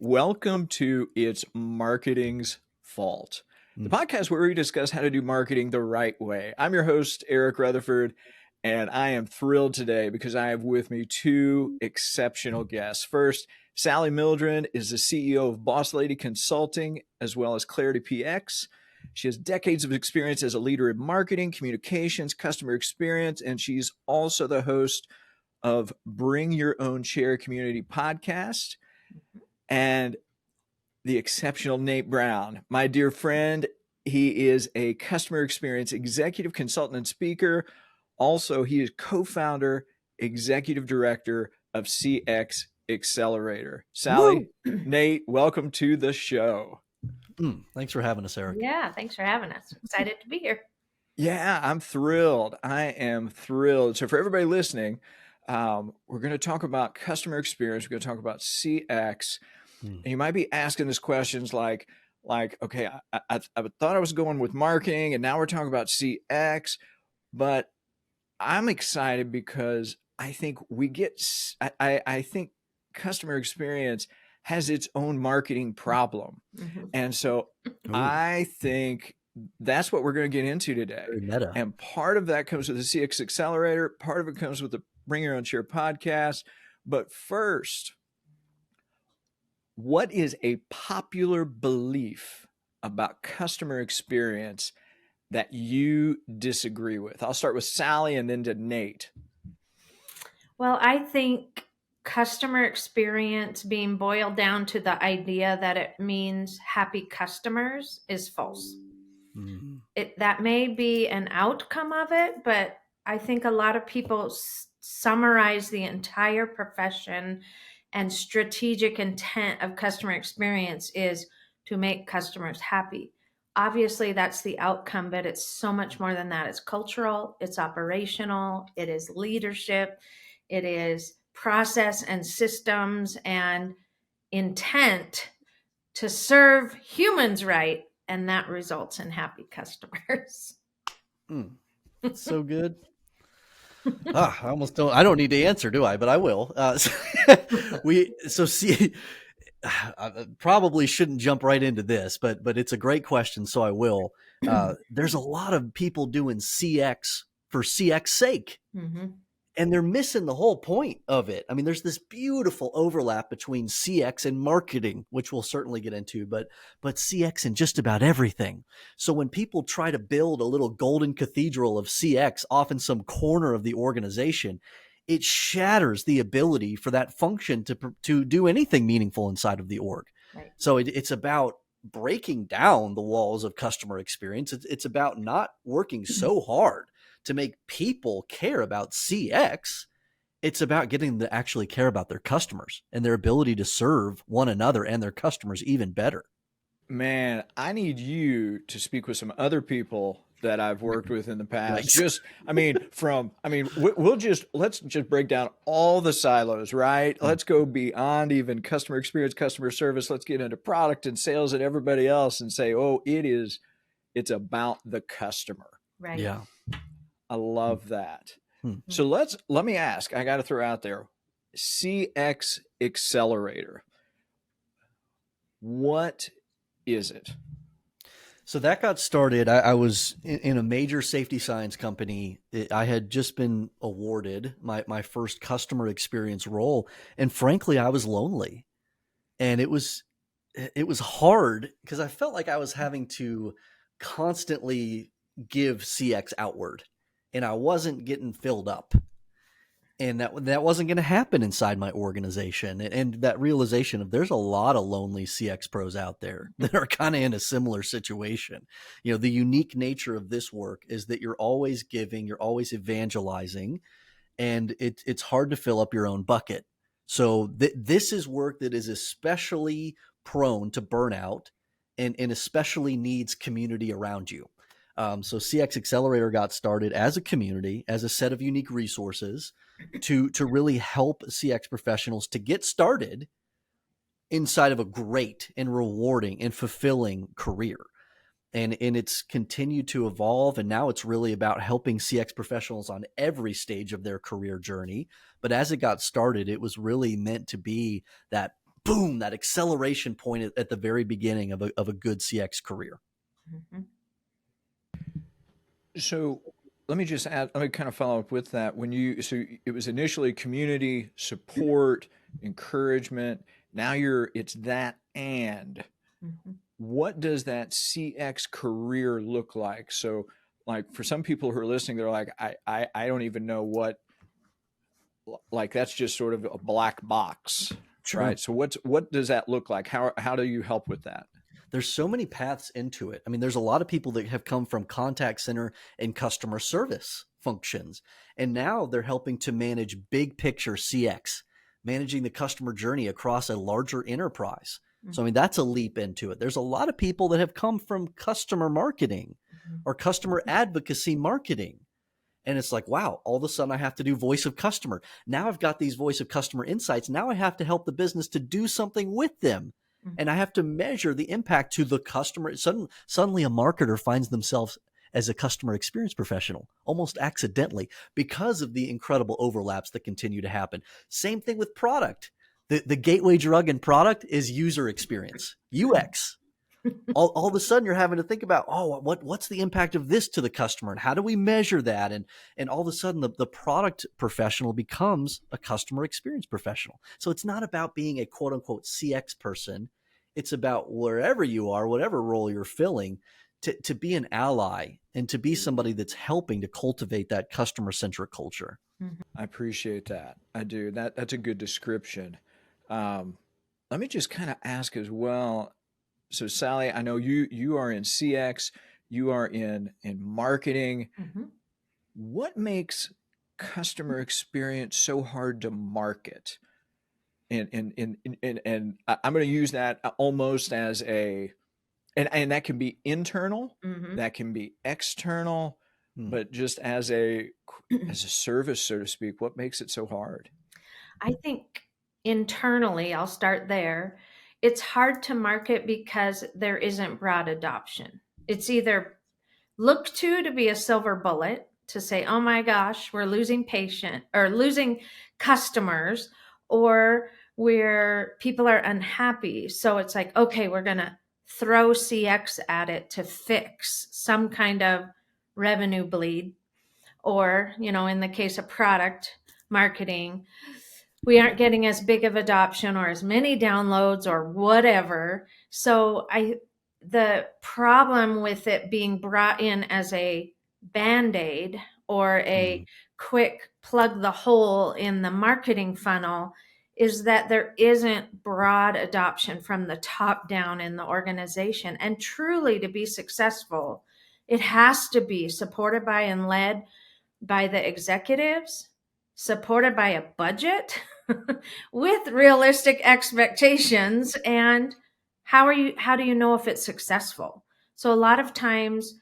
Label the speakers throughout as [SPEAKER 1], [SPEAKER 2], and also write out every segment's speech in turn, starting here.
[SPEAKER 1] Welcome to It's Marketing's Fault, the podcast where we discuss how to do marketing the right way. I'm your host, Eric Rutherford, and I am thrilled today because I have with me two exceptional guests. First, Sally Mildren is the CEO of Boss Lady Consulting, as well as Clarity PX. She has decades of experience as a leader in marketing, communications, customer experience, and she's also the host of Bring Your Own Chair Community podcast. And the exceptional Nate Brown, my dear friend. He is a customer experience executive consultant and speaker. Also, he is co-founder, executive director of CX Accelerator. Sally, Nate, welcome to the show.
[SPEAKER 2] Thanks for having us, Eric.
[SPEAKER 3] Yeah, thanks for having us. Excited to be here.
[SPEAKER 1] Yeah, I'm thrilled. I am thrilled. So for everybody listening, we're going to talk about customer experience. We're going to talk about CX. And you might be asking us questions like, okay, I thought I was going with marketing and now we're talking about CX, but I'm excited because I think I think customer experience has its own marketing problem. And so I think that's what we're going to get into today.
[SPEAKER 2] Very meta.
[SPEAKER 1] And part of that comes with the CX Accelerator. Part of it comes with the Bring Your Own Chair podcast. But first, what is a popular belief about customer experience that you disagree with? I'll start with Sally and then to Nate.
[SPEAKER 3] Well, I think customer experience being boiled down to the idea that it means happy customers is false. That may be an outcome of it, but I think a lot of people summarize the entire profession and strategic intent of customer experience is to make customers happy. Obviously, that's the outcome, but it's so much more than that. It's cultural, it's operational, it is leadership, it is process and systems and intent to serve humans right, and that results in happy customers.
[SPEAKER 2] So good. I don't need to answer, do I? But I will. I probably shouldn't jump right into this, but it's a great question, so I will. There's a lot of people doing CX for CX sake, and they're missing the whole point of it. I mean, there's this beautiful overlap between CX and marketing, which we'll certainly get into, but CX in just about everything. So when people try to build a little golden cathedral of CX off in some corner of the organization, it shatters the ability for that function to do anything meaningful inside of the org.
[SPEAKER 3] Right.
[SPEAKER 2] So it's about breaking down the walls of customer experience. It's about not working so hard to make people care about CX. It's about getting them to actually care about their customers and their ability to serve one another and their customers even better.
[SPEAKER 1] Man, I need you to speak with some other people that I've worked with in the past.
[SPEAKER 2] Nice.
[SPEAKER 1] Let's just break down all the silos, right? Let's go beyond even customer experience, customer service. Let's get into product and sales and everybody else and say, it's about the customer.
[SPEAKER 3] Right.
[SPEAKER 2] Yeah.
[SPEAKER 1] I love that. So let me ask, I got to throw out there, CX Accelerator. What is it?
[SPEAKER 2] So that got started. I was in a major safety science company. I had just been awarded my first customer experience role. And frankly, I was lonely. And it was hard because I felt like I was having to constantly give CX outward. And I wasn't getting filled up. And that wasn't going to happen inside my organization. And that realization of there's a lot of lonely CX pros out there that are kind of in a similar situation. You know, the unique nature of this work is that you're always giving, you're always evangelizing, and it's hard to fill up your own bucket. So this is work that is especially prone to burnout and especially needs community around you. So CX Accelerator got started as a community, as a set of unique resources to really help CX professionals to get started inside of a great and rewarding and fulfilling career. And it's continued to evolve. And now it's really about helping CX professionals on every stage of their career journey. But as it got started, it was really meant to be that boom, that acceleration point at the very beginning of a good CX career.
[SPEAKER 3] Mm-hmm.
[SPEAKER 1] So let me just add, let me kind of follow up with that. So it was initially community support, encouragement. Now it's that and
[SPEAKER 3] Mm-hmm.
[SPEAKER 1] what does that CX career look like? So like for some people who are listening, they're like, I don't even know what, like that's just sort of a black box,
[SPEAKER 2] Sure.
[SPEAKER 1] right? So what does that look like? How do you help with that?
[SPEAKER 2] There's so many paths into it. I mean, there's a lot of people that have come from contact center and customer service functions, and now they're helping to manage big picture CX, managing the customer journey across a larger enterprise. So, I mean, that's a leap into it. There's a lot of people that have come from customer marketing or customer advocacy marketing. And it's like, wow, all of a sudden I have to do voice of customer. Now I've got these voice of customer insights. Now I have to help the business to do something with them. And I have to measure the impact to the customer. Suddenly a marketer finds themselves as a customer experience professional almost accidentally because of the incredible overlaps that continue to happen. Same thing with product. The gateway drug in product is user experience, UX. All of a sudden you're having to think about, what's the impact of this to the customer and how do we measure that? And all of a sudden the product professional becomes a customer experience professional. So it's not about being a quote unquote CX person. It's about wherever you are, whatever role you're filling, to be an ally and to be somebody that's helping to cultivate that customer centric culture.
[SPEAKER 1] I appreciate that. I do. That's a good description. Um, Let me just kind of ask as well. So Sally, I know you are in CX, you are in marketing.
[SPEAKER 3] Mm-hmm.
[SPEAKER 1] What makes customer experience so hard to market? I'm going to use that almost as and that can be internal,
[SPEAKER 3] Mm-hmm.
[SPEAKER 1] that can be external,
[SPEAKER 2] Hmm.
[SPEAKER 1] but just as a service, so to speak, what makes it so hard?
[SPEAKER 3] I think internally, I'll start there. It's hard to market because there isn't broad adoption. It's either looked to be a silver bullet to say, oh my gosh, we're losing patient or losing customers, or where people are unhappy. So it's like, okay, we're going to throw CX at it to fix some kind of revenue bleed. Or, in the case of product marketing, we aren't getting as big of adoption or as many downloads or whatever. So the problem with it being brought in as a band-aid or a quick plug the hole in the marketing funnel is that there isn't broad adoption from the top down in the organization. And truly to be successful, it has to be supported by and led by the executives, supported by a budget with realistic expectations. And how do you know if it's successful? So a lot of times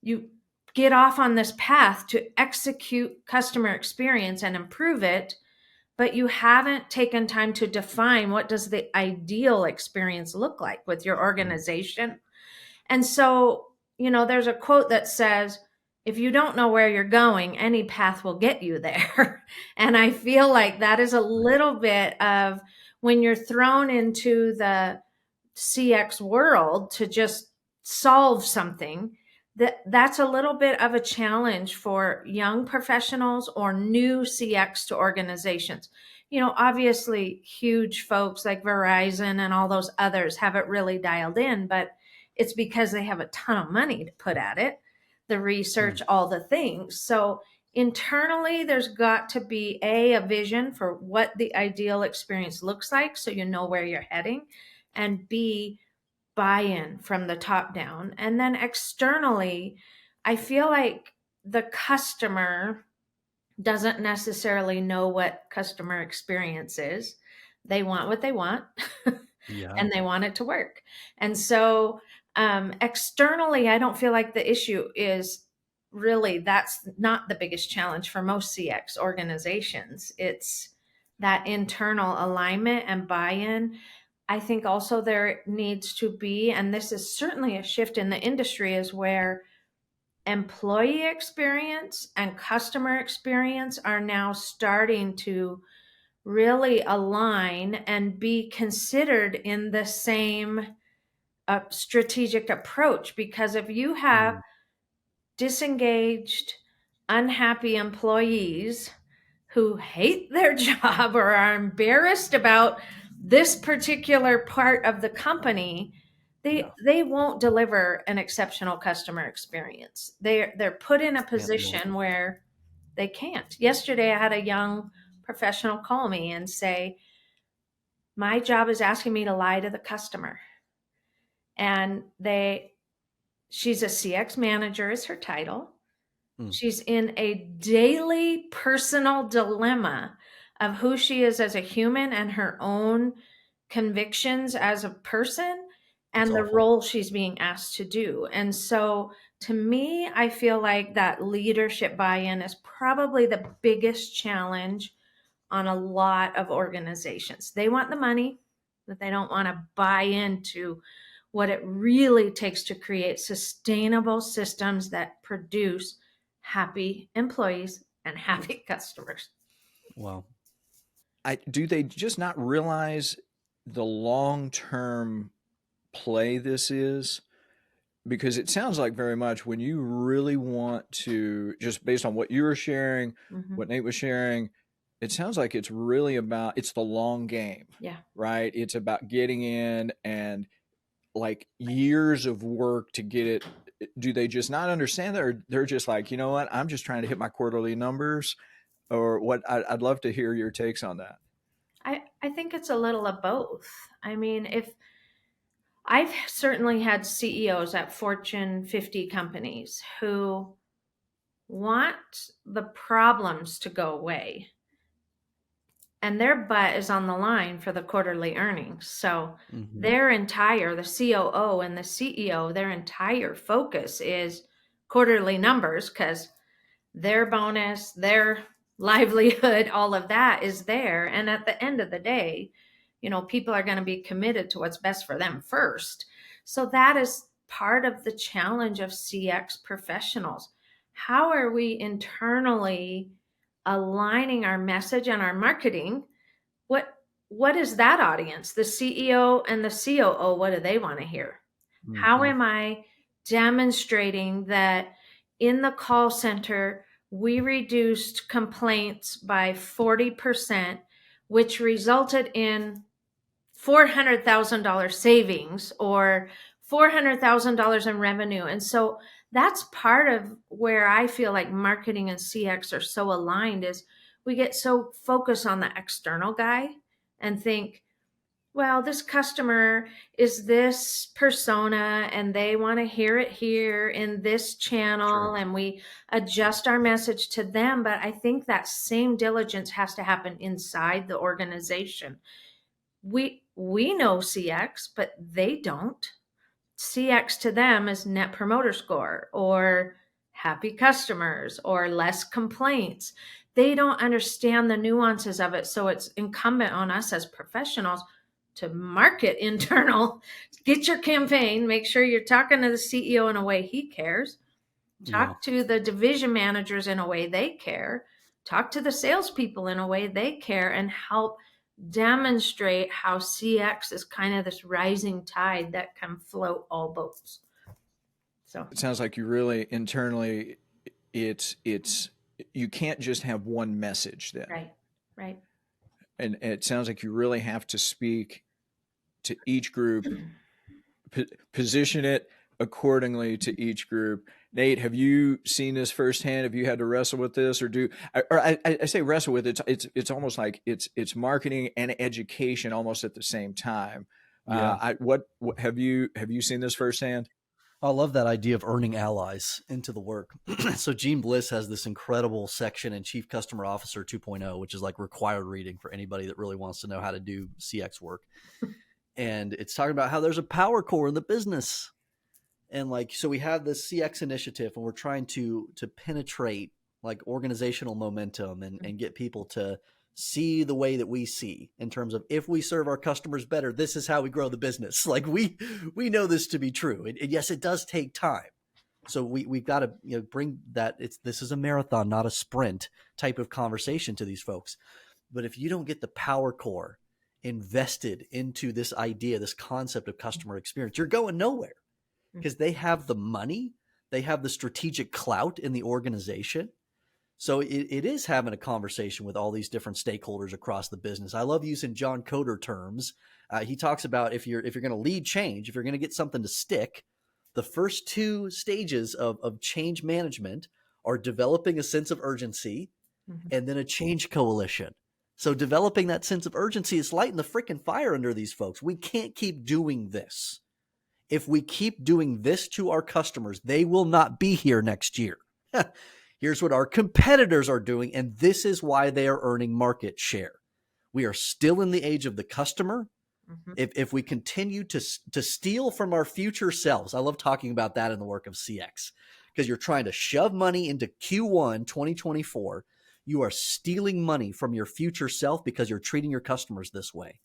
[SPEAKER 3] you get off on this path to execute customer experience and improve it, but you haven't taken time to define what does the ideal experience look like with your organization. And so, there's a quote that says, if you don't know where you're going, any path will get you there. And I feel like that is a little bit of when you're thrown into the CX world to just solve something, that's a little bit of a challenge for young professionals or new CX to organizations. Obviously huge folks like Verizon and all those others have it really dialed in, but it's because they have a ton of money to put at it, the research, all the things. So internally, there's got to be a vision for what the ideal experience looks like so you know where you're heading, and B, buy-in from the top down. And then externally, I feel like the customer doesn't necessarily know what customer experience is. They want what they want
[SPEAKER 2] Yeah.
[SPEAKER 3] and they want it to work. And so externally, I don't feel like the issue is really, that's not the biggest challenge for most CX organizations. It's that internal alignment and buy-in. I think also there needs to be, and this is certainly a shift in the industry, is where employee experience and customer experience are now starting to really align and be considered in the same strategic approach. Because if you have disengaged, unhappy employees who hate their job or are embarrassed about this particular part of the company, they won't deliver an exceptional customer experience. They're put in a position where they can't. Yesterday I had a young professional call me and say, my job is asking me to lie to the customer. And she's a CX manager is her title. She's in a daily personal dilemma of who she is as a human and her own convictions as a person and the role she's being asked to do. And so to me, I feel like that leadership buy-in is probably the biggest challenge on a lot of organizations. They want the money, but they don't want to buy into what it really takes to create sustainable systems that produce happy employees and happy customers.
[SPEAKER 2] Wow.
[SPEAKER 1] Do they just not realize the long-term play this is? Because it sounds like very much when you really want to, just based on what you were sharing, what Nate was sharing, it sounds like it's really about, it's the long game.
[SPEAKER 3] Yeah.
[SPEAKER 1] Right? It's about getting in and like years of work to get it. Do they just not understand that, or they're just like, you know what, I'm just trying to hit my quarterly numbers? Or what? I'd love to hear your takes on that.
[SPEAKER 3] I think it's a little of both. I mean, if I've certainly had CEOs at Fortune 50 companies who want the problems to go away, and their butt is on the line for the quarterly earnings. So their entire, the COO and the CEO, their entire focus is quarterly numbers, because their bonus, their livelihood, all of that is there. And at the end of the day, people are going to be committed to what's best for them first. So that is part of the challenge of CX professionals. How are we internally aligning our message and our marketing? What is that audience? The CEO and the COO, what do they want to hear? How am I demonstrating that in the call center, we reduced complaints by 40%, which resulted in $400,000 savings or $400,000 in revenue? And so that's part of where I feel like marketing and CX are so aligned, is we get so focused on the external guy and think, well, this customer is this persona and they want to hear it here in this channel, and we adjust our message to them. But I think that same diligence has to happen inside the organization. We know CX, but they don't. CX to them is net promoter score or happy customers or less complaints. They don't understand the nuances of it. So it's incumbent on us as professionals to market internal, get your campaign, make sure you're talking to the CEO in a way he cares, talk to the division managers in a way they care, talk to the salespeople in a way they care, and help demonstrate how CX is kind of this rising tide that can float all boats. So
[SPEAKER 1] it sounds like you really internally, it's you can't just have one message then.
[SPEAKER 3] Right.
[SPEAKER 1] And it sounds like you really have to speak to each group, position it accordingly to each group. Nate, have you seen this firsthand? Have you had to wrestle with this, or I say wrestle with it? It's almost like it's marketing and education almost at the same time. What have you seen this firsthand?
[SPEAKER 2] I love that idea of earning allies into the work. So Gene Bliss has this incredible section in Chief Customer Officer 2.0, which is like required reading for anybody that really wants to know how to do CX work. And it's talking about how there's a power core in the business. And like, so we have this CX initiative, and we're trying to penetrate like organizational momentum and get people to see the way that we see, in terms of, if we serve our customers better, this is how we grow the business. Like we know this to be true. And yes, it does take time. So we've got to bring that. This is a marathon, not a sprint type of conversation to these folks. But if you don't get the power core invested into this idea, this concept of customer experience, you're going nowhere, because they have the money, they have the strategic clout in the organization. So it is having a conversation with all these different stakeholders across the business. I love using John Coder terms. He talks about if you're going to lead change, if you're going to get something to stick, the first two stages of change management are developing a sense of urgency and then a change coalition. So developing that sense of urgency is lighting the freaking fire under these folks. We can't keep doing this. If we keep doing this to our customers, they will not be here next year. Here's what our competitors are doing, and this is why they are earning market share. We are still in the age of the customer. If we continue to steal from our future selves, I love talking about that in the work of CX, because you're trying to shove money into Q1 2024. You are stealing money from your future self because you're treating your customers this way.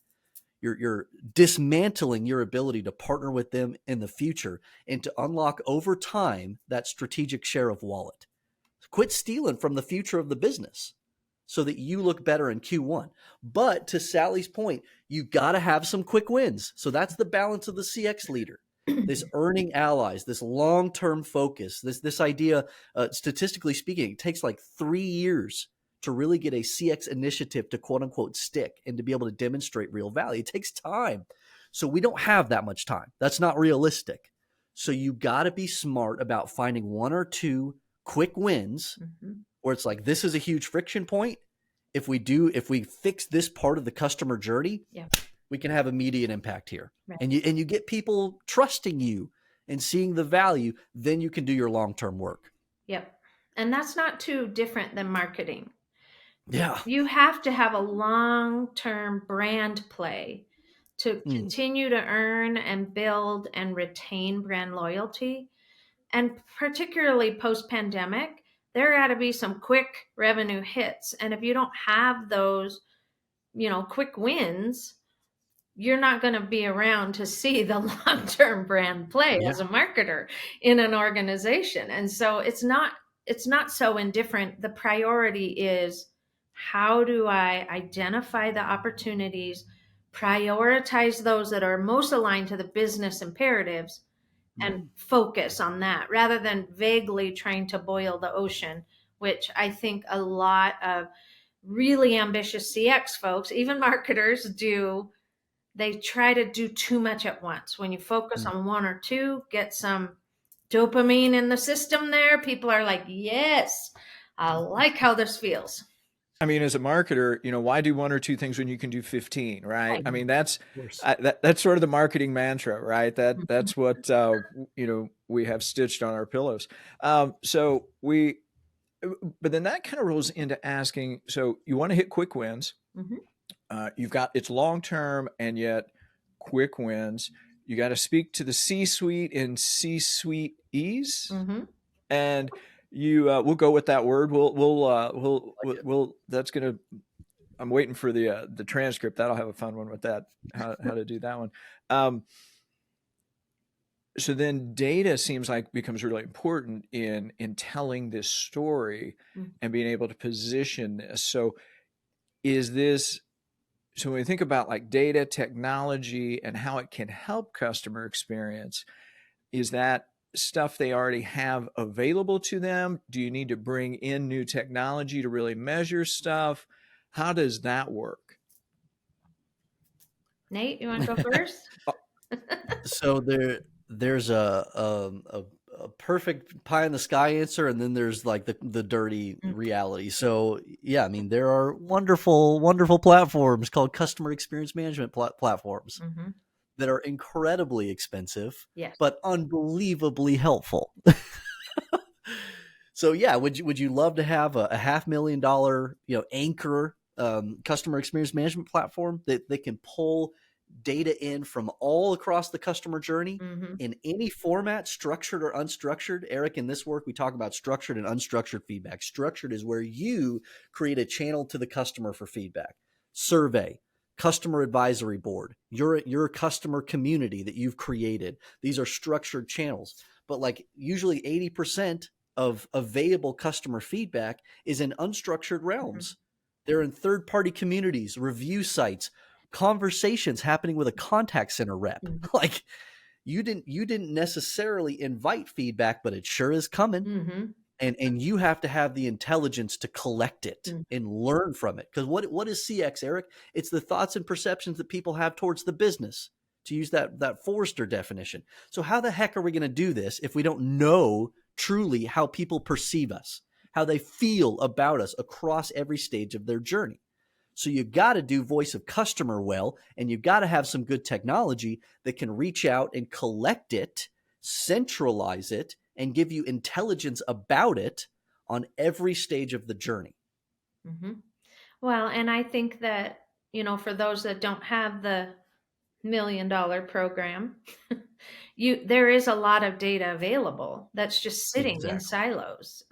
[SPEAKER 2] You're dismantling your ability to partner with them in the future and to unlock over time that strategic share of wallet. Quit stealing from the future of the business so that you look better in Q1. But to Sally's point, you got to have some quick wins. So that's the balance of the CX leader. This earning allies, this long-term focus, this idea, statistically speaking, it takes like 3 years to really get a CX initiative to quote unquote stick and to be able to demonstrate real value. It takes time. So we don't have that much time. That's not realistic. So you got to be smart about finding one or two quick wins where it's like, this is a huge friction point. If we fix this part of the customer journey, we can have immediate impact here. Right. And you get people trusting you and seeing the value, then you can do your long-term work.
[SPEAKER 3] Yep. And that's not too different than marketing.
[SPEAKER 2] Yeah.
[SPEAKER 3] You have to have a long-term brand play to continue to earn and build and retain brand loyalty. And particularly post-pandemic, there got to be some quick revenue hits. And if you don't have those, quick wins, you're not going to be around to see the long-term brand play as a marketer in an organization. And so it's not so indifferent. The priority is, how do I identify the opportunities, prioritize those that are most aligned to the business imperatives, and focus on that rather than vaguely trying to boil the ocean, which I think a lot of really ambitious CX folks, even marketers, do. They try to do too much at once. When you focus on one or two, get some dopamine in the system there, people are like, yes, I like how this feels.
[SPEAKER 1] I mean, as a marketer, why do one or two things when you can do 15, right? I mean, that's sort of the marketing mantra, right? That's what, we have stitched on our pillows. But then that kind of rolls into asking, so you want to hit quick wins. It's long-term and yet quick wins. You got to speak to the C-suite in C-suite ease. And we'll go with that word. We'll that's going to, I'm waiting for the transcript. That'll have a fun one with that, how to do that one. So then data seems like becomes really important in telling this story and being able to position this. So when we think about like data technology and how it can help customer experience, is that stuff they already have available to them? Do you need to bring in new technology to really measure stuff? How does that work?
[SPEAKER 3] Nate, you want to go first?
[SPEAKER 2] So there's a perfect pie in the sky answer, and then there's like the dirty reality. So yeah, I mean, there are wonderful platforms called customer experience management platforms that are incredibly expensive, but unbelievably helpful. So yeah, would you love to have a $500,000 anchor customer experience management platform that can pull data in from all across the customer journey in any format, structured or unstructured? Eric, in this work, we talk about structured and unstructured feedback. Structured is where you create a channel to the customer for feedback. Survey, customer advisory board, your customer community that you've created. These are structured channels. But like usually 80% of available customer feedback is in unstructured realms. They're in third-party communities, review sites, conversations happening with a contact center rep.
[SPEAKER 3] Mhm.
[SPEAKER 2] Like you didn't necessarily invite feedback, but it sure is coming.
[SPEAKER 3] Mm-hmm.
[SPEAKER 2] And you have to have the intelligence to collect it
[SPEAKER 3] Mm-hmm.
[SPEAKER 2] and learn from it. Because what is CX, Eric? It's the thoughts and perceptions that people have towards the business, to use that Forrester definition. So how the heck are we going to do this if we don't know truly how people perceive us, how they feel about us across every stage of their journey? So you got to do voice of customer well, and you got to have some good technology that can reach out and collect it, centralize it, and give you intelligence about it on every stage of the journey.
[SPEAKER 3] Mm-hmm. Well, and I think that, for those that don't have the $1 million program, there is a lot of data available that's just sitting in
[SPEAKER 2] Exactly.
[SPEAKER 3] silos.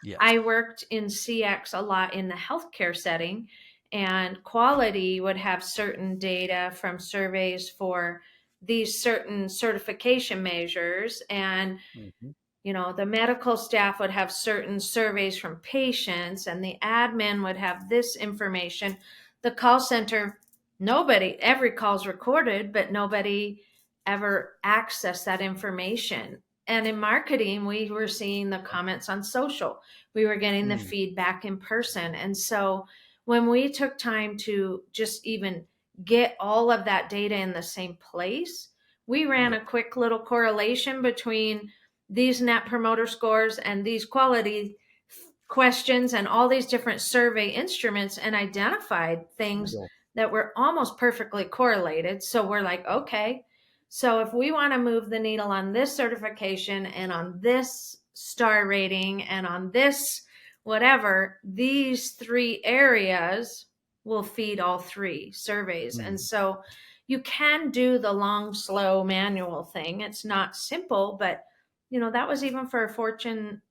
[SPEAKER 2] Yes.
[SPEAKER 3] I worked in CX a lot in the healthcare setting, and quality would have certain data from surveys for these certain certification measures, and
[SPEAKER 2] Mm-hmm.
[SPEAKER 3] the medical staff would have certain surveys from patients, and the admin would have this information. The call center, every call's recorded, but nobody ever accessed that information. And in marketing, we were seeing the comments on social, we were getting the feedback in person. And so when we took time to just even get all of that data in the same place, we ran a quick little correlation between these net promoter scores and these quality questions and all these different survey instruments, and identified things that were almost perfectly correlated. So we're like, okay, so if we want to move the needle on this certification and on this star rating and on this whatever, these 3 areas will feed all 3 surveys. And so you can do the long, slow manual thing. It's not simple, but that was even for a Fortune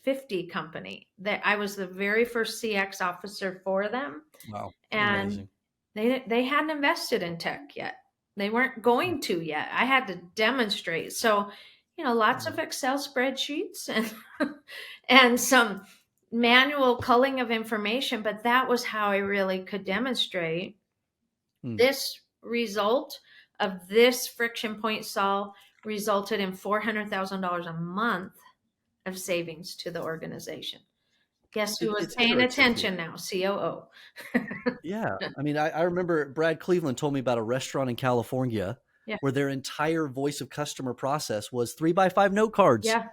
[SPEAKER 3] 50 company that I was the very first CX officer for them.
[SPEAKER 2] Wow.
[SPEAKER 3] And
[SPEAKER 2] Amazing.
[SPEAKER 3] they hadn't invested in tech yet. They weren't going to yet. I had to demonstrate. So, lots of Excel spreadsheets and and some manual culling of information, but that was how I really could demonstrate this result of this friction point solve resulted in $400,000 a month of savings to the organization. Guess who was
[SPEAKER 2] It's
[SPEAKER 3] paying
[SPEAKER 2] iterative here.
[SPEAKER 3] attention now? COO.
[SPEAKER 2] Yeah. I mean, I remember Brad Cleveland told me about a restaurant in California
[SPEAKER 3] Yeah.
[SPEAKER 2] where their entire voice of customer process was 3x5 note cards.
[SPEAKER 3] Yeah.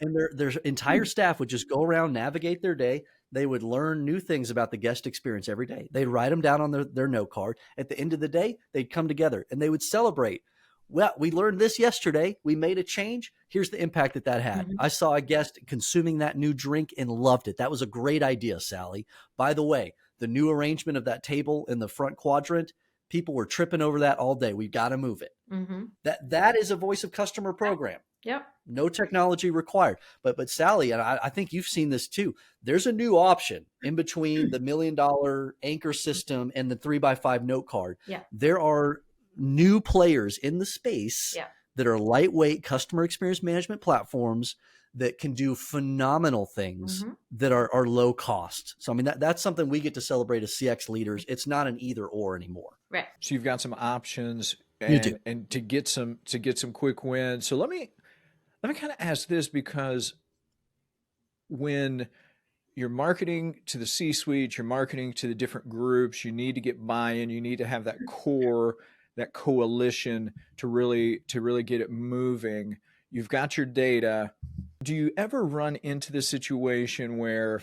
[SPEAKER 2] And their entire staff would just go around, navigate their day. They would learn new things about the guest experience every day. They'd write them down on their note card. At the end of the day, they'd come together and they would celebrate. Well, we learned this yesterday. We made a change. Here's the impact that had. I saw a guest consuming that new drink and loved it. That was a great idea, Sally. By the way, the new arrangement of that table in the front quadrant, people were tripping over that all day. We've got to move it. That is a voice of customer program.
[SPEAKER 3] Yep.
[SPEAKER 2] No technology required. But Sally, and I think you've seen this too, there's a new option in between the $1 million anchor system and the 3x5 note card.
[SPEAKER 3] Yeah.
[SPEAKER 2] There are new players in the space that are lightweight customer experience management platforms that can do phenomenal things that are low cost. So, I mean, that's something we get to celebrate as CX leaders. It's not an either or anymore.
[SPEAKER 3] Right.
[SPEAKER 1] So you've got some options
[SPEAKER 2] You do.
[SPEAKER 1] and to get some quick wins. So let me kind of ask this, because when you're marketing to the C-suite, you're marketing to the different groups, you need to get buy-in, you need to have that core, that coalition to really get it moving. You've got your data. Do you ever run into the situation where,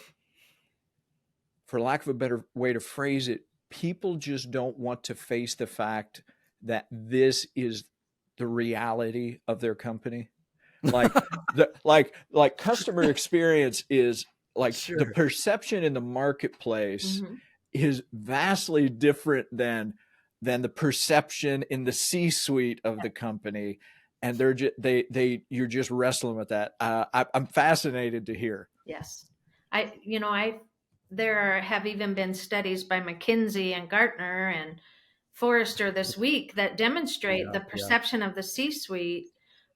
[SPEAKER 1] for lack of a better way to phrase it, people just don't want to face the fact that this is the reality of their company? Like like customer experience is like the perception in the marketplace is vastly different than the perception in the C-suite of the company, and you're just wrestling with that. I'm fascinated to hear.
[SPEAKER 3] Yes. There have even been studies by McKinsey and Gartner and Forrester this week that demonstrate the perception of the C-suite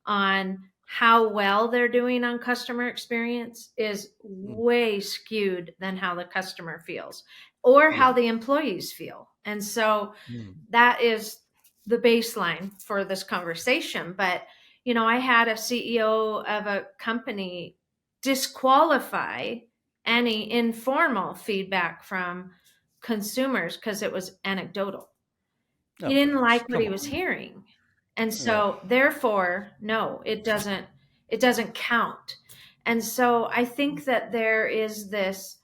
[SPEAKER 3] on how well they're doing on customer experience is
[SPEAKER 2] Mm.
[SPEAKER 3] way skewed than how the customer feels or how
[SPEAKER 2] Yeah.
[SPEAKER 3] the employees feel. And so
[SPEAKER 2] Mm.
[SPEAKER 3] that is the baseline for this conversation. But, I had a CEO of a company disqualify any informal feedback from consumers because it was anecdotal. He
[SPEAKER 2] Oh
[SPEAKER 3] didn't
[SPEAKER 2] gosh,
[SPEAKER 3] like what
[SPEAKER 2] come
[SPEAKER 3] he was
[SPEAKER 2] on.
[SPEAKER 3] hearing. And
[SPEAKER 2] Yeah.
[SPEAKER 3] so therefore, no, it doesn't count. And so I think that there is this,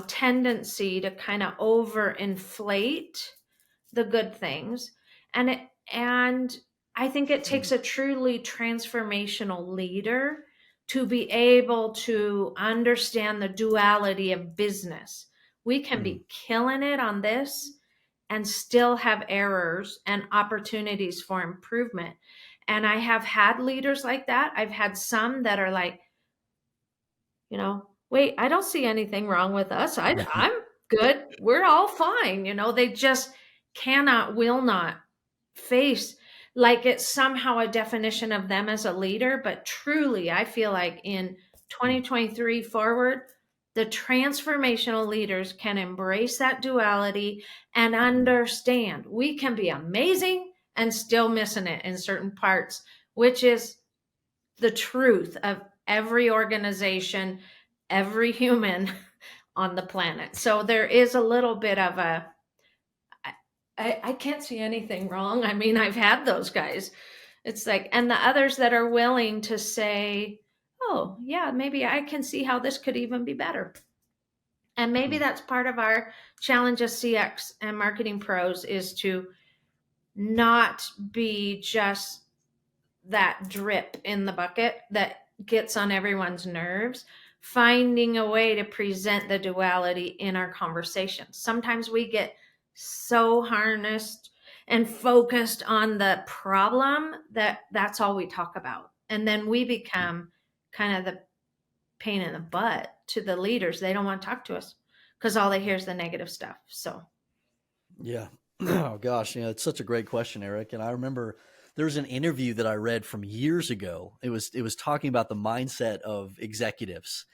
[SPEAKER 3] tendency to kind of overinflate the good things. And I think it takes
[SPEAKER 2] Mm.
[SPEAKER 3] a truly transformational leader to be able to understand the duality of business. We can
[SPEAKER 2] Mm.
[SPEAKER 3] be killing it on this and still have errors and opportunities for improvement. And I have had leaders like that. I've had some that are like, wait, I don't see anything wrong with us. I'm good. We're all fine. They just cannot, will not face like it's somehow a definition of them as a leader. But truly, I feel like in
[SPEAKER 2] Mm.
[SPEAKER 3] 2023 forward, the transformational leaders can embrace that duality and understand we can be amazing and still missing it in certain parts, which is the truth of every organization, every human on the planet. So there is a little bit of I can't see anything wrong. I mean, I've had those guys. It's like, and the others that are willing to say, oh, yeah, maybe I can see how this could even be better. And maybe
[SPEAKER 2] Mm.
[SPEAKER 3] that's part of our challenge as CX and marketing pros is to not be just that drip in the bucket that gets on everyone's nerves, finding a way to present the duality in our conversations. Sometimes we get so harnessed and focused on the problem that that's all we talk about. And then we become kind of the pain in the butt to the leaders. They don't want to talk to us because all they hear is the negative stuff. So,
[SPEAKER 2] Yeah. Oh gosh, it's such a great question, Eric. And I remember there was an interview that I read from years ago. It was talking about the mindset of executives.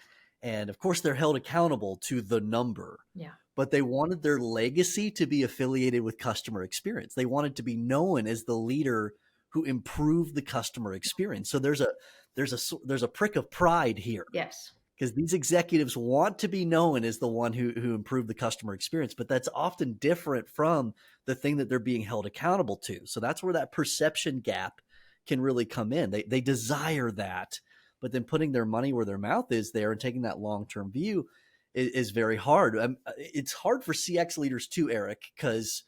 [SPEAKER 2] And of course they're held accountable to the number,
[SPEAKER 3] yeah.
[SPEAKER 2] but they wanted their legacy to be affiliated with customer experience. They wanted to be known as the leader who improved the customer experience. So there's a prick of pride here
[SPEAKER 3] Yes.
[SPEAKER 2] because these executives want to be known as the one who improved the customer experience, but that's often different from the thing that they're being held accountable to. So that's where that perception gap can really come in. They desire that, but then putting their money where their mouth is there and taking that long-term view is very hard. It's hard for CX leaders too, Eric, because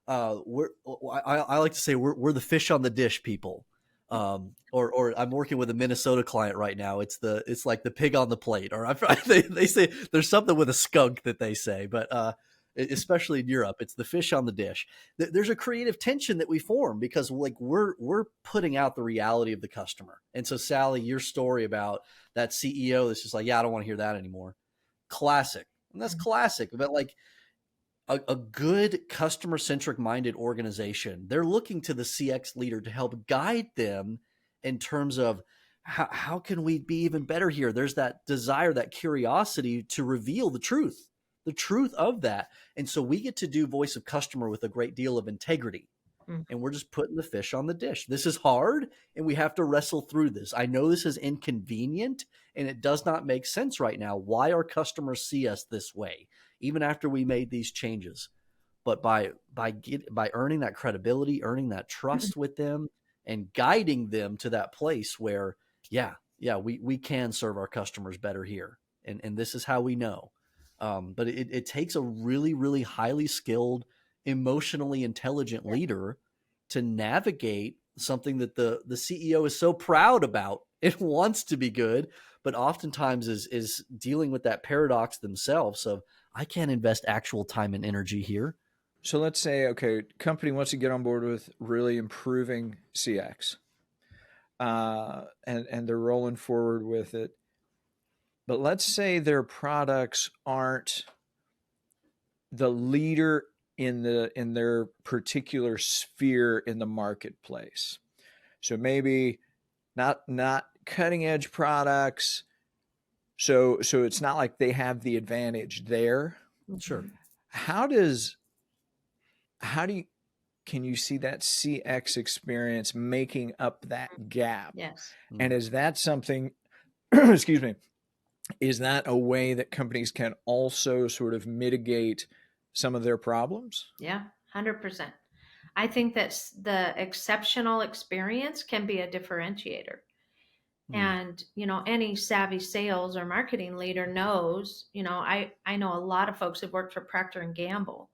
[SPEAKER 2] I like to say we're the fish on the dish people. Or I'm working with a Minnesota client right now. It's like the pig on the plate, or they say there's something with a skunk that they say, but especially in Europe, it's the fish on the dish. There's a creative tension that we form because like we're putting out the reality of the customer. And so Sally, your story about that CEO that's just like, yeah, I don't want to hear that anymore. Classic. And that's classic. But like a good customer centric minded organization, they're looking to the CX leader to help guide them in terms of how can we be even better here? There's that desire, that curiosity to reveal the truth of that. And so we get to do voice of customer with a great deal of integrity.
[SPEAKER 3] Mm.
[SPEAKER 2] And we're just putting the fish on the dish. This is hard, and we have to wrestle through this. I know this is inconvenient, and it does not make sense right now why our customers see us this way, even after we made these changes. But by earning that credibility, earning that trust with them, and guiding them to that place where, yeah, we can serve our customers better here, and this is how we know. But it takes a really, really highly skilled, emotionally intelligent
[SPEAKER 3] Yeah.
[SPEAKER 2] leader to navigate something that the CEO is so proud about. It wants to be good, but oftentimes is dealing with that paradox themselves of I can't invest actual time and energy here.
[SPEAKER 1] So let's say, okay, company wants to get on board with really improving CX, and they're rolling forward with it. But let's say their products aren't the leader in their particular sphere in the marketplace. So maybe not cutting edge products. So it's not like they have the advantage there.
[SPEAKER 2] Sure.
[SPEAKER 1] How does how do you can you see that CX experience making up that gap?
[SPEAKER 3] Yes.
[SPEAKER 1] And is that something, excuse me, is that a way that companies can also sort of mitigate some of their problems?
[SPEAKER 3] Yeah, 100%. I think that the exceptional experience can be a differentiator. And, any savvy sales or marketing leader knows, I know a lot of folks who've worked for Procter and Gamble.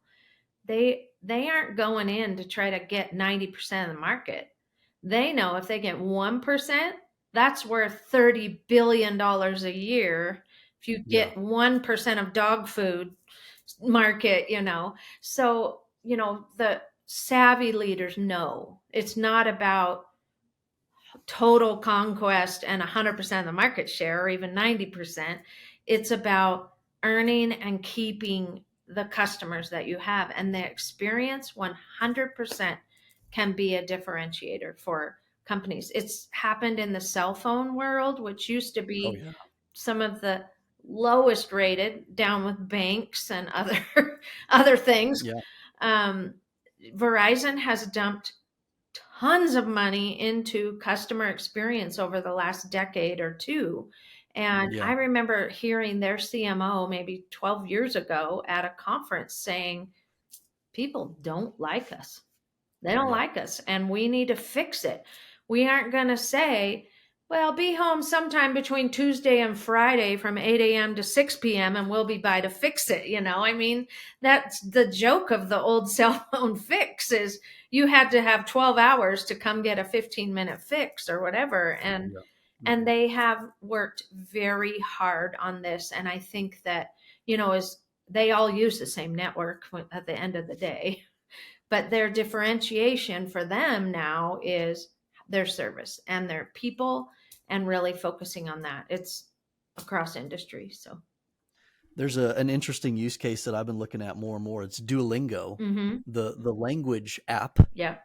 [SPEAKER 3] They aren't going in to try to get 90% of the market. They know if they get 1%, that's worth $30 billion a year. If you get 1% of dog food market, So, the savvy leaders know it's not about total conquest and 100% of the market share or even 90%. It's about earning and keeping the customers that you have, and the experience 100% can be a differentiator for companies. It's happened in the cell phone world, which used to be some of the lowest rated, down with banks and other things. Verizon has dumped tons of money into customer experience over the last decade or two. And I remember hearing their CMO maybe 12 years ago at a conference saying, people don't like us. They don't like us, and we need to fix it. We aren't going to say, well, be home sometime between Tuesday and Friday from 8 a.m. to 6 p.m. and we'll be by to fix it. I mean, that's the joke of the old cell phone fix is you had to have 12 hours to come get a 15-minute fix or whatever. And they have worked very hard on this. And I think that, as they all use the same network at the end of the day. But their differentiation for them now is their service and their people, and really focusing on that. It's across industry. So
[SPEAKER 2] there's an interesting use case that I've been looking at more and more. It's Duolingo, the language app.
[SPEAKER 3] Yeah.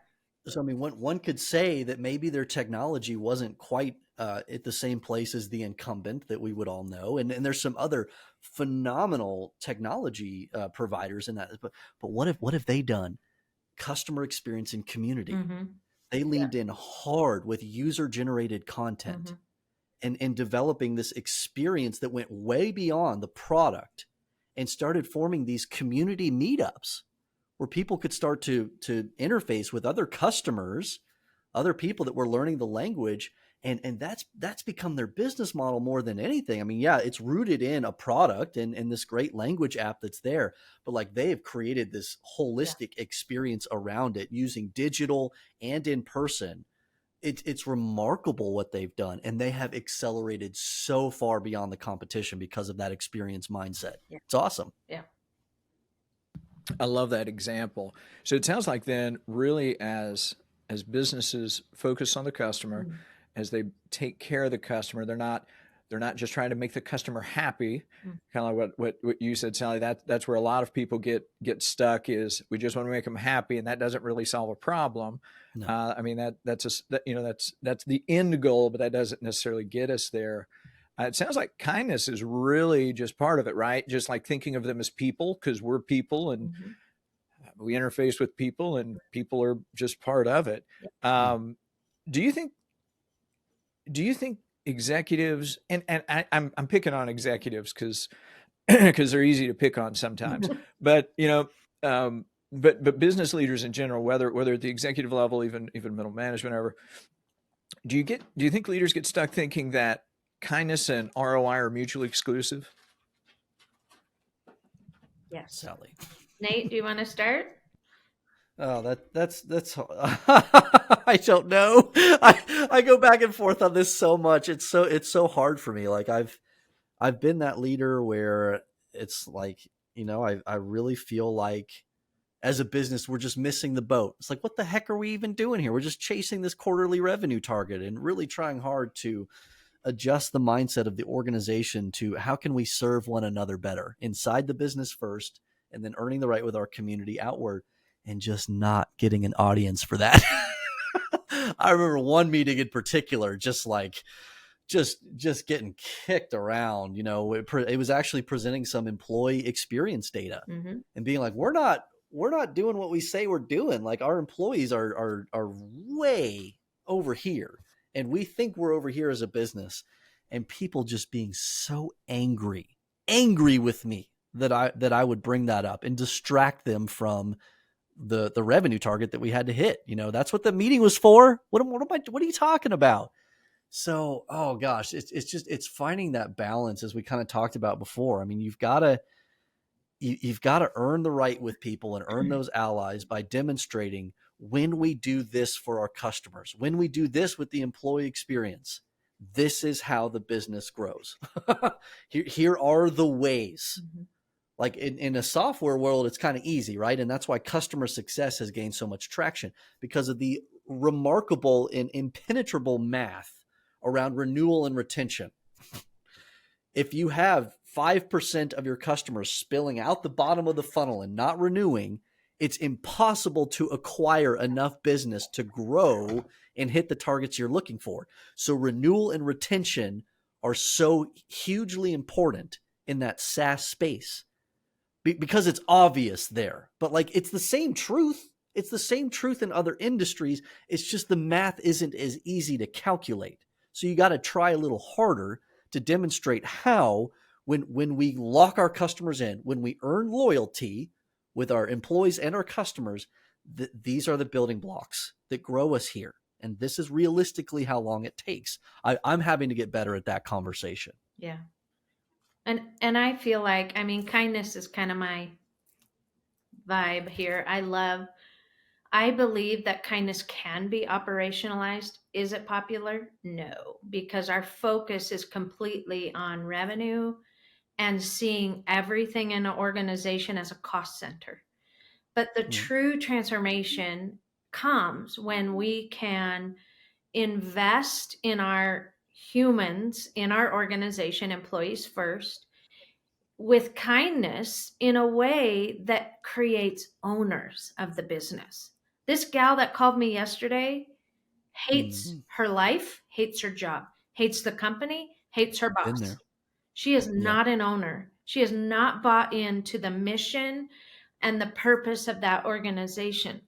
[SPEAKER 2] So I mean, one could say that maybe their technology wasn't quite at the same place as the incumbent that we would all know, and there's some other phenomenal technology providers in that. But what have they done? Customer experience and community. They leaned in hard with user-generated content and developing this experience that went way beyond the product, and started forming these community meetups where people could start to interface with other customers, other people that were learning the language. And that's become their business model more than anything. I mean, yeah, it's rooted in a product and this great language app that's there, but like they have created this holistic experience around it using digital and in person. It's remarkable what they've done, and they have accelerated so far beyond the competition because of that experience mindset.
[SPEAKER 3] Yeah.
[SPEAKER 2] It's awesome.
[SPEAKER 3] Yeah.
[SPEAKER 1] I love that example. So it sounds like then really as businesses focus on the customer, as they take care of the customer, they're not just trying to make the customer happy. Kind of like what you said, Sally. That's where a lot of people get stuck, is we just want to make them happy, and that doesn't really solve a problem.
[SPEAKER 2] No.
[SPEAKER 1] I mean that's the end goal, but that doesn't necessarily get us there. It sounds like kindness is really just part of it, right? Just like thinking of them as people, because we're people and we interface with people, and people are just part of it. Do you think executives, and I'm picking on executives because they're easy to pick on sometimes, but but business leaders in general, whether at the executive level, even middle management, ever, do you think leaders get stuck thinking that kindness and ROI are mutually exclusive?
[SPEAKER 3] Yes.
[SPEAKER 2] Sally.
[SPEAKER 3] Nate, do you want to start?
[SPEAKER 2] Oh, that's I don't know. I go back and forth on this so much. It's so hard for me. Like I've been that leader where it's like, I really feel like as a business, we're just missing the boat. It's like, what the heck are we even doing here? We're just chasing this quarterly revenue target and really trying hard to adjust the mindset of the organization to how can we serve one another better inside the business first, and then earning the right with our community outward, and just not getting an audience for that. I remember one meeting in particular, just getting kicked around. It was actually presenting some employee experience data
[SPEAKER 3] Mm-hmm.
[SPEAKER 2] and being like, we're not doing what we say we're doing. Like, our employees are way over here, and we think we're over here as a business. And people just being so angry with me that I would bring that up and distract them from the revenue target that we had to hit. That's what the meeting was for. What are you talking about? So, oh gosh, it's finding that balance, as we kind of talked about before. I mean, you've got to earn the right with people and earn those allies by demonstrating, when we do this for our customers, when we do this with the employee experience, this is how the business grows. Here are the ways.
[SPEAKER 3] Mm-hmm.
[SPEAKER 2] Like, in a software world, it's kind of easy, right? And that's why customer success has gained so much traction, because of the remarkable and impenetrable math around renewal and retention. If you have 5% of your customers spilling out the bottom of the funnel and not renewing, it's impossible to acquire enough business to grow and hit the targets you're looking for. So renewal and retention are so hugely important in that SaaS space, because it's obvious there. But like, it's the same truth. It's the same truth in other industries. It's just the math isn't as easy to calculate. So you got to try a little harder to demonstrate how, when we lock our customers in, when we earn loyalty with our employees and our customers, these are the building blocks that grow us here. And this is realistically how long it takes. I'm having to get better at that conversation.
[SPEAKER 3] Yeah. And I feel like, I mean, kindness is kind of my vibe here. I believe that kindness can be operationalized. Is it popular? No, because our focus is completely on revenue and seeing everything in an organization as a cost center. But the true transformation comes when we can invest in our humans, in our organization, employees first, with kindness in a way that creates owners of the business. This gal that called me yesterday hates her life, hates her job, hates the company, hates her
[SPEAKER 2] Been
[SPEAKER 3] boss.
[SPEAKER 2] there.
[SPEAKER 3] She is
[SPEAKER 2] Yeah.
[SPEAKER 3] not an owner. She has not bought into the mission and the purpose of that organization.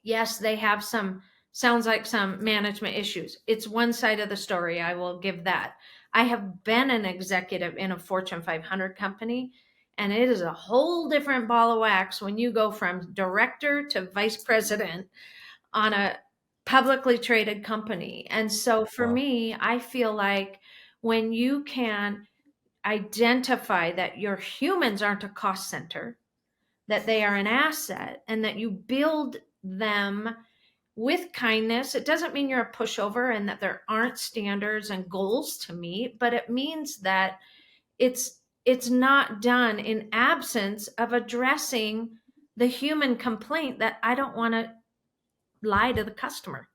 [SPEAKER 3] Yes, they have sounds like some management issues. It's one side of the story. I will give that. I have been an executive in a Fortune 500 company, and it is a whole different ball of wax when you go from director to vice president on a publicly traded company. And so for me, I feel like when you can identify that your humans aren't a cost center, that they are an asset, and that you build them with kindness. It doesn't mean you're a pushover and that there aren't standards and goals to meet, but it means that it's not done in absence of addressing the human complaint that I don't want to lie to the customer.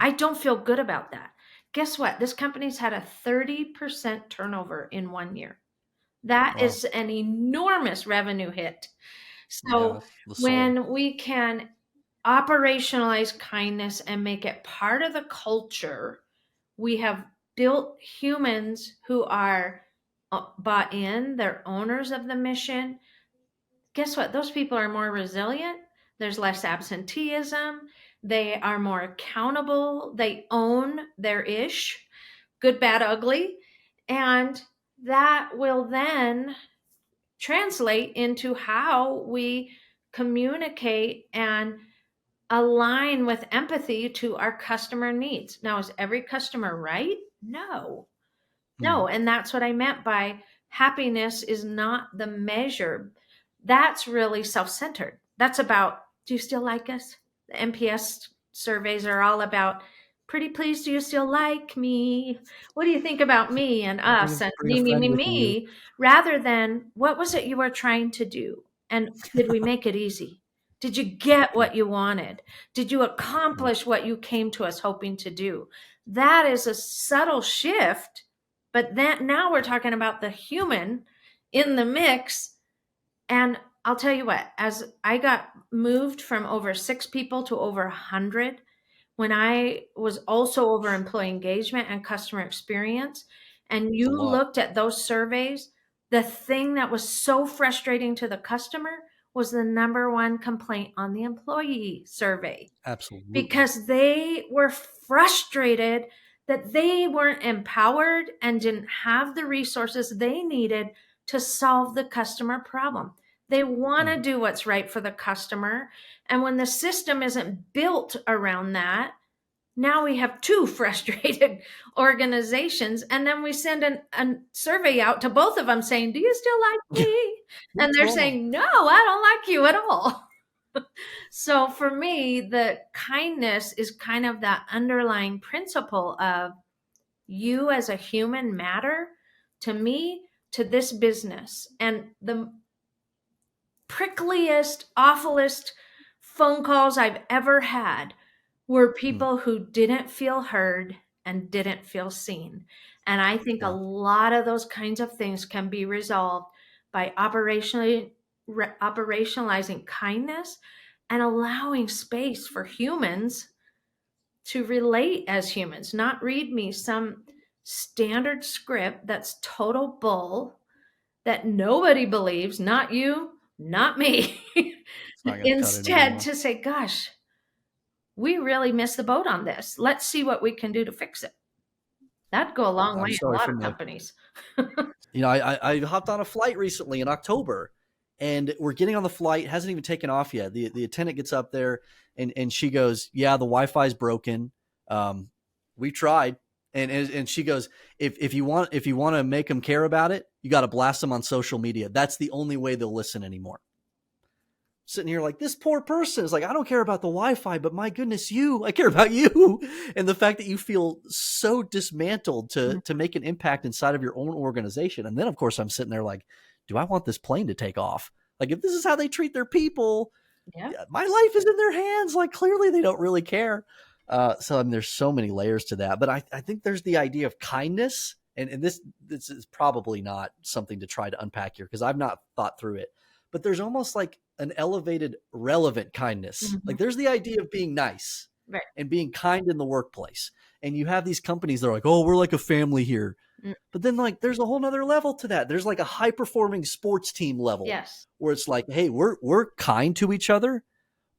[SPEAKER 3] I don't feel good about that. Guess what? This company's had a 30% turnover in 1 year. That is an enormous revenue hit. So when we can operationalize kindness and make it part of the culture, we have built humans who are bought in, they're owners of the mission. Guess what? Those people are more resilient. There's less absenteeism. They are more accountable. They own their ish, good, bad, ugly. And that will then translate into how we communicate and align with empathy to our customer needs. Now, is every customer right? No. No. And that's what I meant by happiness is not the measure. That's really self centered. That's about, do you still like us? The NPS surveys are all about, pretty please, do you still like me? What do you think about me and us and
[SPEAKER 2] Bring a friend with you.
[SPEAKER 3] me, rather than what was it you were trying to do? And did we make it easy? Did you get what you wanted? Did you accomplish what you came to us hoping to do? That is a subtle shift, but that now we're talking about the human in the mix. And I'll tell you what, as I got moved from over 6 people to over 100, when I was also over employee engagement and customer experience, and
[SPEAKER 2] It's
[SPEAKER 3] you
[SPEAKER 2] a lot.
[SPEAKER 3] looked at those surveys, the thing that was so frustrating to the customer was the number one complaint on the employee survey,
[SPEAKER 2] Absolutely.
[SPEAKER 3] because they were frustrated that they weren't empowered and didn't have the resources they needed to solve the customer problem. They want to
[SPEAKER 2] Mm.
[SPEAKER 3] do what's right for the customer. And when the system isn't built around that, now we have two frustrated organizations. And then we send a survey out to both of them saying, "Do you still like me?" And
[SPEAKER 2] What's
[SPEAKER 3] they're
[SPEAKER 2] wrong?
[SPEAKER 3] saying, "No, I don't like you at all." So for me, the kindness is kind of that underlying principle of you as a human matter to me, to this business. And the prickliest, awfulest phone calls I've ever had were
[SPEAKER 2] Mm.
[SPEAKER 3] people who didn't feel heard and didn't feel seen. And I think a
[SPEAKER 2] Yeah.
[SPEAKER 3] lot of those kinds of things can be resolved by operationalizing kindness and allowing space for humans to relate as humans, not read me some standard script that's total bull that nobody believes, not you, not me.
[SPEAKER 2] It's not going to cut it
[SPEAKER 3] Instead,
[SPEAKER 2] anymore.
[SPEAKER 3] to say, "Gosh, we really missed the boat on this. Let's see what we can do to fix it." That'd go a long way
[SPEAKER 2] I'm
[SPEAKER 3] in a
[SPEAKER 2] sorry
[SPEAKER 3] lot
[SPEAKER 2] from
[SPEAKER 3] of
[SPEAKER 2] the
[SPEAKER 3] companies.
[SPEAKER 2] I hopped on a flight recently in October, and we're getting on the flight, hasn't even taken off yet. The attendant gets up there, and she goes, "Yeah, the Wi-Fi's broken. We tried." And she goes, if you want to make them care about it, you got to blast them on social media. That's the only way they'll listen anymore. Sitting here like, this poor person is like, I don't care about the Wi-Fi, but my goodness, I care about you. And the fact that you feel so dismantled to make an impact inside of your own organization. And then of course I'm sitting there like, do I want this plane to take off? Like, if this is how they treat their people,
[SPEAKER 3] Yeah.
[SPEAKER 2] my life is in their hands. Like, clearly they don't really care. So I mean, there's so many layers to that, but I think there's the idea of kindness, and this is probably not something to try to unpack here because I've not thought through it, but there's almost like an elevated relevant kindness.
[SPEAKER 3] Mhm.
[SPEAKER 2] Like, there's the idea of being nice
[SPEAKER 3] Right.
[SPEAKER 2] and being kind in the workplace. And you have these companies that are like, oh, we're like a family here.
[SPEAKER 3] Mm.
[SPEAKER 2] But then, like, there's a whole nother level to that. There's like a high performing sports team level
[SPEAKER 3] Yes.
[SPEAKER 2] where it's like, hey, we're kind to each other,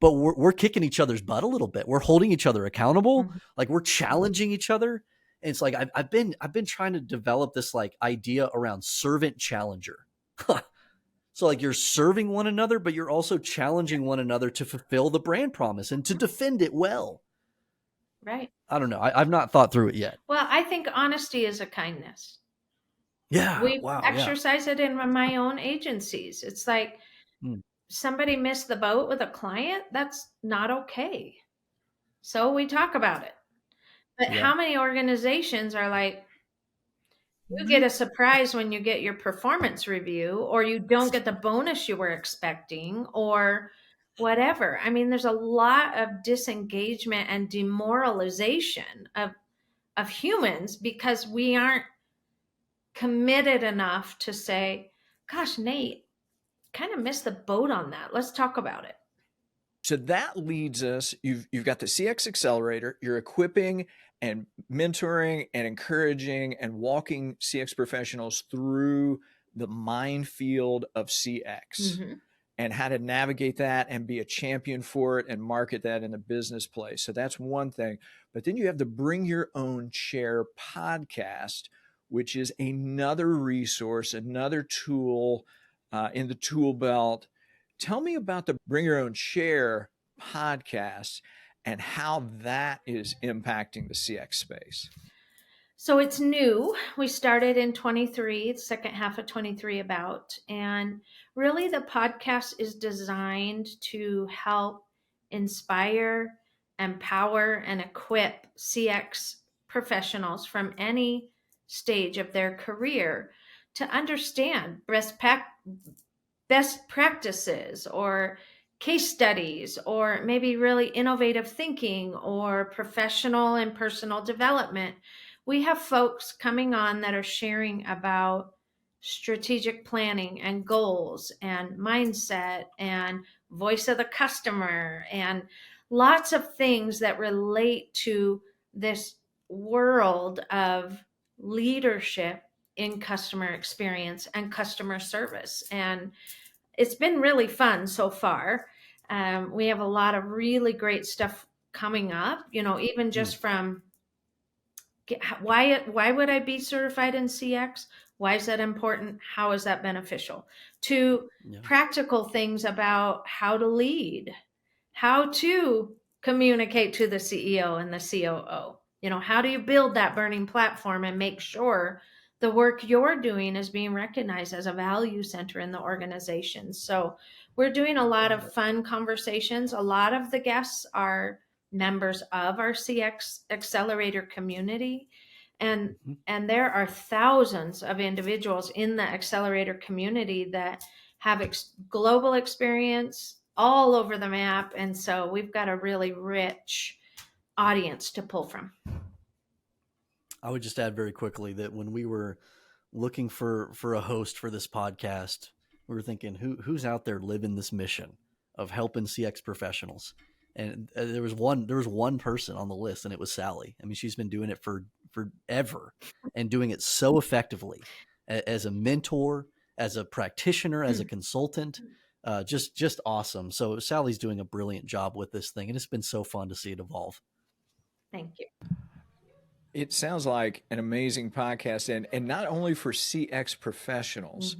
[SPEAKER 2] but we're kicking each other's butt a little bit. We're holding each other accountable.
[SPEAKER 3] Mhm.
[SPEAKER 2] Like, we're challenging each other. And it's like, I've been trying to develop this like idea around servant challenger. So like, you're serving one another, but you're also challenging one another to fulfill the brand promise and to defend it well.
[SPEAKER 3] Right.
[SPEAKER 2] I don't know. I've not thought through it yet.
[SPEAKER 3] Well, I think honesty is a kindness.
[SPEAKER 2] Yeah.
[SPEAKER 3] We
[SPEAKER 2] Wow. Yeah.
[SPEAKER 3] exercise it in my own agencies. It's like
[SPEAKER 2] Mm.
[SPEAKER 3] somebody missed the boat with a client. That's not okay. So we talk about it. But
[SPEAKER 2] Yeah.
[SPEAKER 3] how many organizations are like, you get a surprise when you get your performance review, or you don't get the bonus you were expecting, or whatever. I mean, there's a lot of disengagement and demoralization of humans because we aren't committed enough to say, "Gosh, Nate, kind of missed the boat on that. Let's talk about it."
[SPEAKER 1] So that leads us, you've got the CX Accelerator, you're equipping and mentoring and encouraging and walking CX professionals through the minefield of CX
[SPEAKER 3] Mm-hmm.
[SPEAKER 1] and how to navigate that and be a champion for it and market that in the business place. So that's one thing. But then you have the Bring Your Own Chair podcast, which is another resource, another tool in the tool belt. Tell me about the Bring Your Own Chair podcast and how that is impacting the CX space.
[SPEAKER 3] So it's new. We started in 23, the second half of 23 about. And really, the podcast is designed to help inspire, empower, and equip CX professionals from any stage of their career to understand best practices or case studies, or maybe really innovative thinking or professional and personal development. We have folks coming on that are sharing about strategic planning and goals and mindset and voice of the customer and lots of things that relate to this world of leadership in customer experience and customer service. And it's been really fun so far. We have a lot of really great stuff coming up, even just from why would I be certified in CX? Why is that important? How is that beneficial? To practical things about how to lead, how to communicate to the CEO and the COO. How do you build that burning platform and make sure the work you're doing is being recognized as a value center in the organization? So we're doing a lot of fun conversations. A lot of the guests are members of our CX Accelerator community. And there are thousands of individuals in the Accelerator community that have global experience all over the map. And so we've got a really rich audience to pull from.
[SPEAKER 2] I would just add very quickly that when we were looking for a host for this podcast, we were thinking who's out there living this mission of helping CX professionals. And there was one person on the list, and it was Sally. I mean, she's been doing it for forever and doing it so effectively as a mentor, as a practitioner, as a consultant. Just awesome. So Sally's doing a brilliant job with this thing, and it's been so fun to see it evolve.
[SPEAKER 3] Thank you.
[SPEAKER 1] It sounds like an amazing podcast, and not only for CX professionals,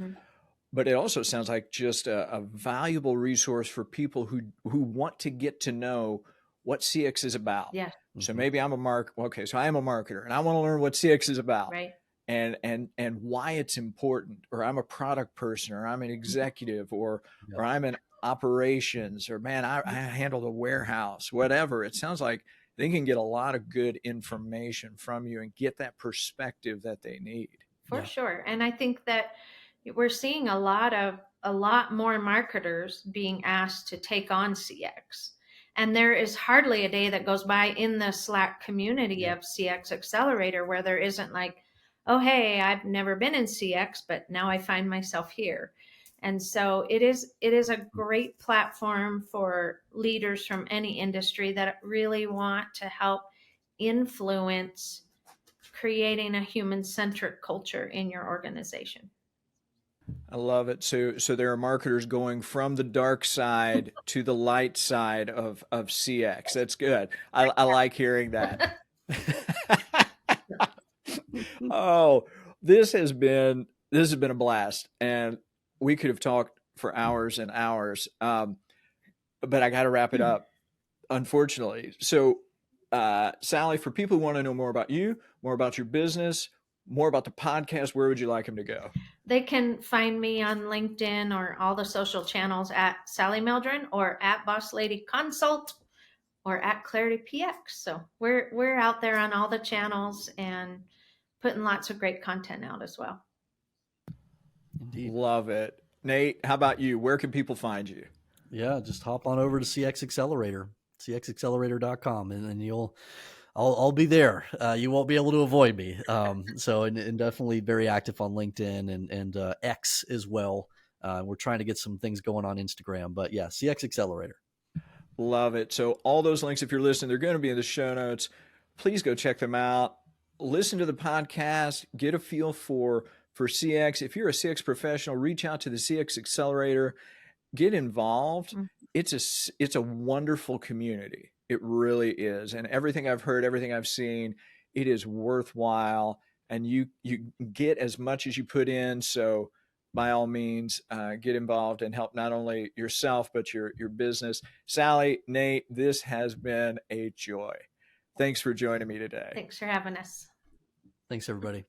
[SPEAKER 1] but it also sounds like just a valuable resource for people who want to get to know what CX is about.
[SPEAKER 3] Yeah.
[SPEAKER 1] So maybe I'm so I am a marketer and I want to learn what CX is about.
[SPEAKER 3] Right.
[SPEAKER 1] And why it's important, or I'm a product person, or I'm an executive, or I'm in operations, or man, I handle the warehouse, whatever. It sounds like they can get a lot of good information from you and get that perspective that they need.
[SPEAKER 3] For sure. And I think that we're seeing a lot more marketers being asked to take on CX. And there is hardly a day that goes by in the Slack community of CX Accelerator where there isn't like, oh, hey, I've never been in CX, but now I find myself here. And so it is a great platform for leaders from any industry that really want to help influence creating a human-centric culture in your organization.
[SPEAKER 1] I love it. So there are marketers going from the dark side to the light side of CX. That's good. I like hearing that. Oh, this has been a blast, and we could have talked for hours and hours. But I got to wrap it up, unfortunately. So, Sally, for people who want to know more about you, more about your business, more about the podcast, where would you like them to go?
[SPEAKER 3] They can find me on LinkedIn or all the social channels at Sally Mildren, or at Boss Lady Consult, or at Clarity PX. So we're out there on all the channels and putting lots of great content out as well.
[SPEAKER 2] Indeed.
[SPEAKER 1] Love it. Nate, how about you? Where can people find you?
[SPEAKER 2] Yeah, just hop on over to CX Accelerator, cxaccelerator.com, and then I'll be there. You won't be able to avoid me. So definitely very active on LinkedIn and X as well. We're trying to get some things going on Instagram, but yeah, CX Accelerator.
[SPEAKER 1] Love it. So all those links, if you're listening, they're going to be in the show notes. Please go check them out. Listen to the podcast, get a feel for CX. If you're a CX professional, reach out to the CX Accelerator, get involved. It's a wonderful community. It really is. And everything I've heard, everything I've seen, it is worthwhile. And you get as much as you put in. So by all means, get involved and help not only yourself, but your business. Sally, Nate, this has been a joy. Thanks for joining me today.
[SPEAKER 3] Thanks for having us.
[SPEAKER 2] Thanks, everybody.